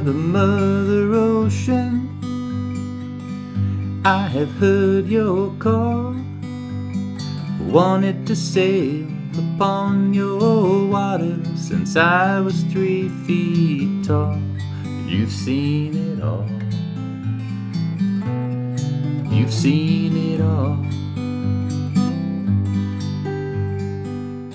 Mother, Mother Ocean, I have heard your call. Wanted to sail upon your waters since I was 3 feet tall. You've seen it all. You've seen it all.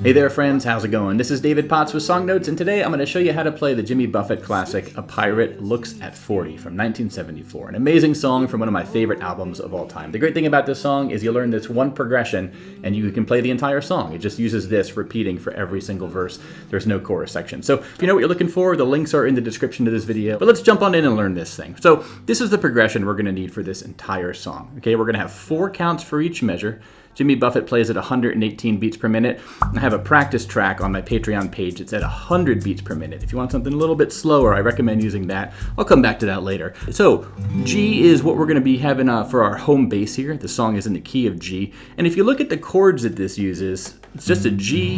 Hey there friends, how's it going? This is David Potts with Song Notes, and today I'm going to show you how to play the Jimmy Buffett classic, A Pirate Looks at 40 from 1974. An amazing song from one of my favorite albums of all time. The great thing about this song is you learn this one progression and you can play the entire song. It just uses this repeating for every single verse. There's no chorus section. So if you know what you're looking for, the links are in the description to this video. But let's jump on in and learn this thing. So this is the progression we're going to need for this entire song. Okay, we're going to have 4 counts for each measure. Jimmy Buffett plays at 118 beats per minute. I have a practice track on my Patreon page. It's at 100 beats per minute. If you want something a little bit slower, I recommend using that. I'll come back to that later. So G is what we're going to be having for our home bass here. The song is in the key of G. And if you look at the chords that this uses, it's just a G.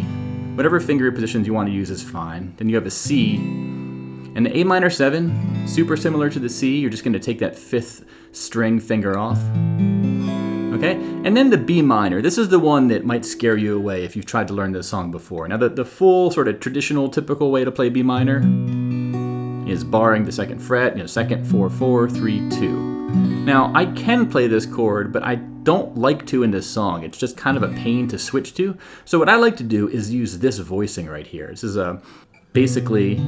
Whatever finger positions you want to use is fine. Then you have a C. And the A minor 7, super similar to the C. You're just going to take that 5th string finger off. Okay, and then the B minor. This is the one that might scare you away if you've tried to learn this song before. Now the full sort of traditional typical way to play B minor is barring the 2nd fret, 2nd, 4, 4, 3, 2. Now I can play this chord, but I don't like to in this song. It's just kind of a pain to switch to. So what I like to do is use this voicing right here. This is basically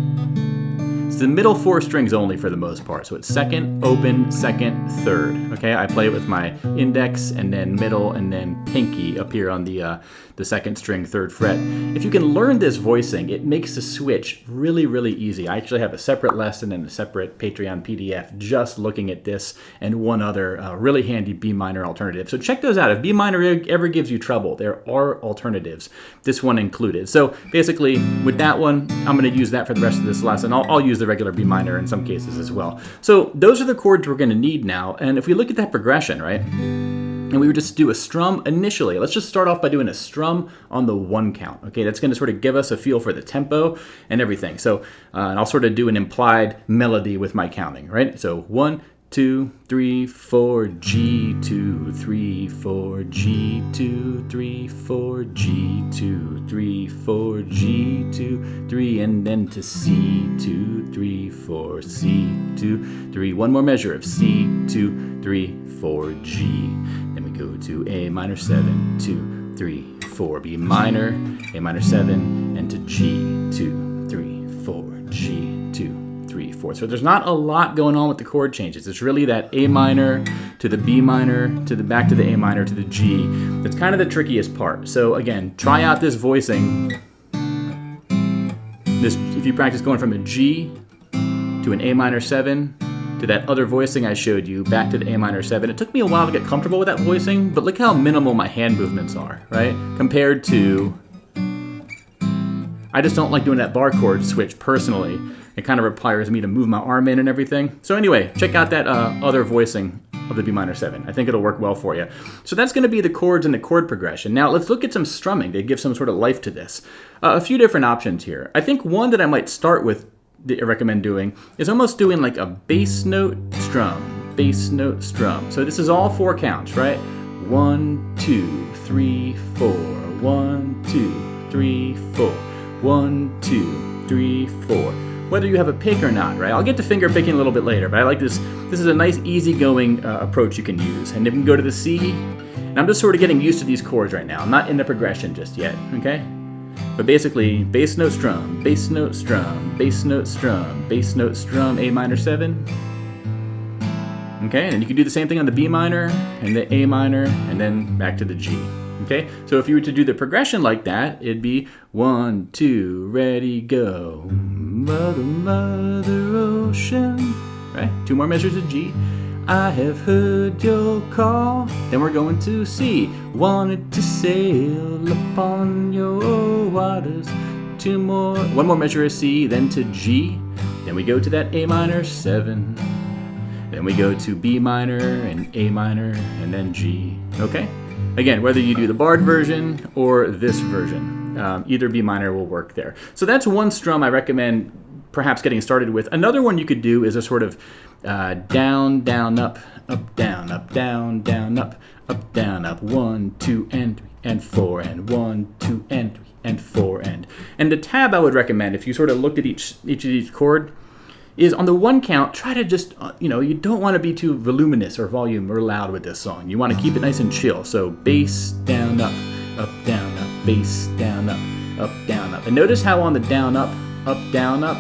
it's the middle 4 strings only for the most part. So it's 2nd, open, 2nd, 3rd. Okay, I play it with my index and then middle and then pinky up here on the 2nd string, 3rd fret. If you can learn this voicing, it makes the switch really, really easy. I actually have a separate lesson and a separate Patreon PDF just looking at this and one other really handy B minor alternative. So check those out. If B minor ever gives you trouble, there are alternatives, this one included. So basically with that one, I'm going to use that for the rest of this lesson. I'll use the regular B minor in some cases as well. So those are the chords we're going to need now. And if we look at that progression, right? And we would just do a strum initially. Let's just start off by doing a strum on the 1 count. Okay, that's going to sort of give us a feel for the tempo and everything. So, and I'll sort of do an implied melody with my counting, right? So 1, 2, 3, 4, G, 2, 3, 4, G, 2, 3, 4, G, 2, 3, 4, G, 2, 3, and then to C, 2, 3, 4, C, 2, 3. One more measure of C, 2, 3, 4, G. Then we go to A minor 7, 2, 3, 4, B minor, A minor 7, and to G, 2, 3, 4, G, 2, 3, 4. So there's not a lot going on with the chord changes. It's really that A minor to the B minor to the back to the A minor to the G. That's kind of the trickiest part. So again, try out this voicing. If you practice going from a G to an A minor 7 to that other voicing I showed you, back to the A minor 7. It took me a while to get comfortable with that voicing, but look how minimal my hand movements are, right? Compared to, I just don't like doing that bar chord switch personally. It kind of requires me to move my arm in and everything. So anyway, check out that other voicing of the B minor 7. I think it'll work well for you. So that's going to be the chords and the chord progression. Now let's look at some strumming to give some sort of life to this. A few different options here. I think one that I might start with that I recommend doing is almost doing like a bass note strum, bass note strum. So this is all 4 counts, right? 1, 2, 3, 4, 1, 2, 3, 4, 1, 2, 3, 4. Whether you have a pick or not, right? I'll get to finger picking a little bit later, but I like this. This is a nice easygoing approach you can use. And then we can go to the C, and I'm just sort of getting used to these chords right now. I'm not in the progression just yet, okay? But basically, bass note strum, bass note strum, bass note strum, bass note strum, A minor 7. Okay, and you can do the same thing on the B minor and the A minor, and then back to the G. Okay, so if you were to do the progression like that, it'd be 1, 2, ready, go. Mother, Mother Ocean. Right? 2 more measures of G. I have heard your call. Then we're going to C. Wanted to sail upon your waters. 1 more measure of C, then to G. Then we go to that A minor 7. Then we go to B minor and A minor and then G. Okay? Again, whether you do the barred version or this version, either B minor will work there. So that's one strum I recommend perhaps getting started with. Another one you could do is a sort of down, down, up, down, down, down, up, down, up, 1, 2, and 3, and 4, and 1, 2, and 3, and 4, and the tab I would recommend if you sort of looked at each of each chord is on the one count, try to just, you don't want to be too voluminous or volume or loud with this song. You want to keep it nice and chill. So bass, down, up, down, up, bass, down, up, down, up. And notice how on the down, up, down, up,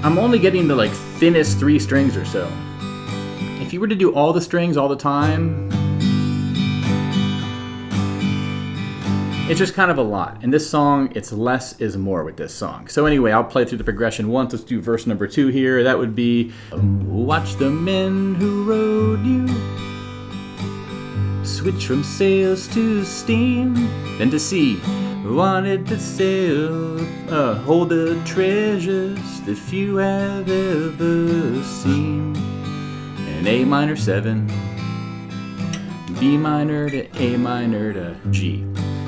I'm only getting the thinnest 3 strings or so. If you were to do all the strings all the time, it's just kind of a lot. In this song, it's less is more with this song. So anyway, I'll play through the progression once. Let's do verse number 2 here. That would be, watch the men who rode you switch from sails to steam, then to sea, wanted to sail, hold the treasures that few have ever seen. An A minor 7, B minor to A minor to G.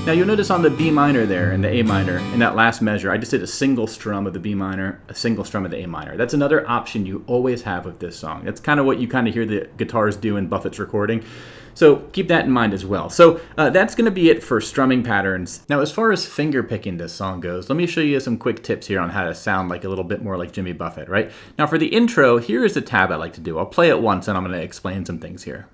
Now you'll notice on the B minor there and the A minor, in that last measure, I just did a single strum of the B minor, a single strum of the A minor. That's another option you always have with this song. That's kind of what you kind of hear the guitars do in Buffett's recording. So keep that in mind as well. So that's going to be it for strumming patterns. Now as far as finger picking this song goes, let me show you some quick tips here on how to sound like a little bit more like Jimmy Buffett, right? Now for the intro, here is the tab I like to do. I'll play it once and I'm going to explain some things here.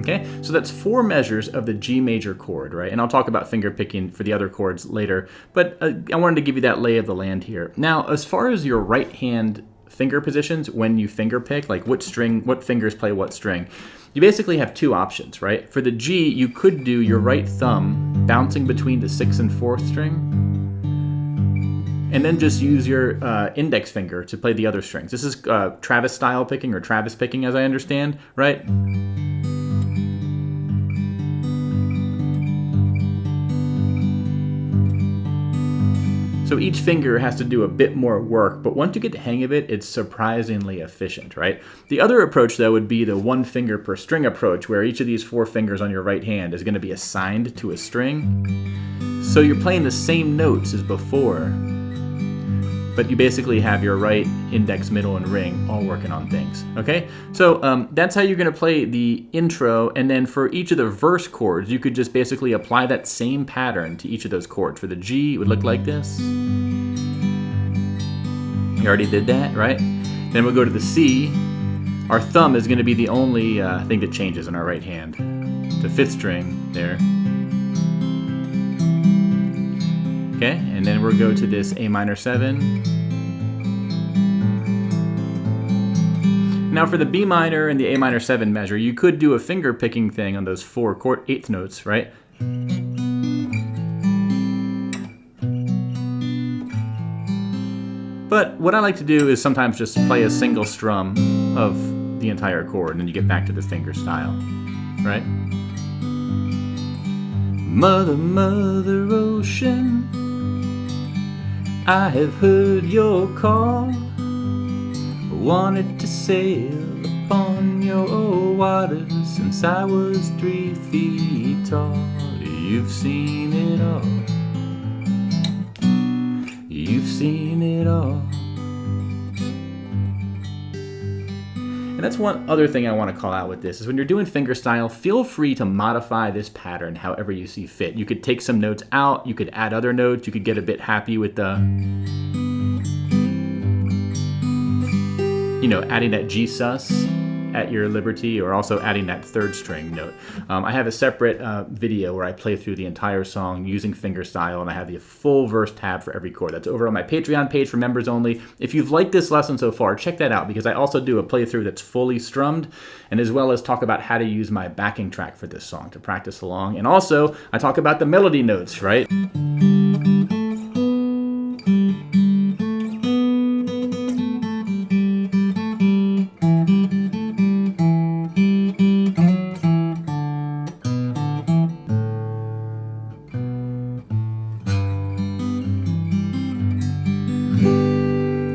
Okay, so that's 4 measures of the G major chord, right? And I'll talk about finger picking for the other chords later, but I wanted to give you that lay of the land here. Now, as far as your right hand finger positions when you finger pick, like what fingers play what string, you basically have 2 options, right? For the G, you could do your right thumb bouncing between the 6th and 4th string, and then just use your index finger to play the other strings. This is Travis style picking, or Travis picking as I understand, right? So each finger has to do a bit more work, but once you get the hang of it, it's surprisingly efficient, right? The other approach, though, would be the 1 finger per string approach, where each of these 4 fingers on your right hand is going to be assigned to a string. So you're playing the same notes as before, but you basically have your right index, middle, and ring all working on things, okay? So that's how you're going to play the intro, and then for each of the verse chords, you could just basically apply that same pattern to each of those chords. For the G, it would look like this. You already did that, right? Then we'll go to the C. Our thumb is going to be the only thing that changes in our right hand. The 5th string there. Okay, and then we'll go to this A minor 7. Now for the B minor and the A minor 7 measure, you could do a finger picking thing on those 4 8th notes, right? But what I like to do is sometimes just play a single strum of the entire chord, and then you get back to the finger style, right? Mother, Mother Ocean, I have heard your call, wanted to sail upon your waters since I was 3 feet tall. You've seen it all, you've seen it all. And that's one other thing I want to call out with this, is when you're doing fingerstyle, feel free to modify this pattern however you see fit. You could take some notes out, you could add other notes, you could get a bit happy with the, adding that G sus at your liberty, or also adding that 3rd string note. I have a separate video where I play through the entire song using fingerstyle, and I have the full verse tab for every chord. That's over on my Patreon page for members only. If you've liked this lesson so far, check that out, because I also do a playthrough that's fully strummed, and as well as talk about how to use my backing track for this song to practice along. And also, I talk about the melody notes, right?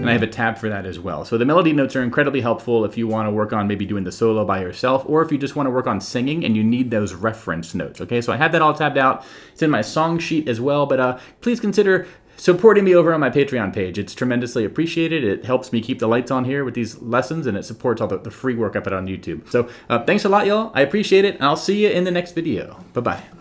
and I have a tab for that as well. So the melody notes are incredibly helpful if you want to work on maybe doing the solo by yourself, or if you just want to work on singing and you need those reference notes. Okay, so I have that all tabbed out. It's in my song sheet as well, but please consider supporting me over on my Patreon page. It's tremendously appreciated. It helps me keep the lights on here with these lessons, and it supports all the free work I put on YouTube. So thanks a lot, y'all. I appreciate it, and I'll see you in the next video. Bye-bye.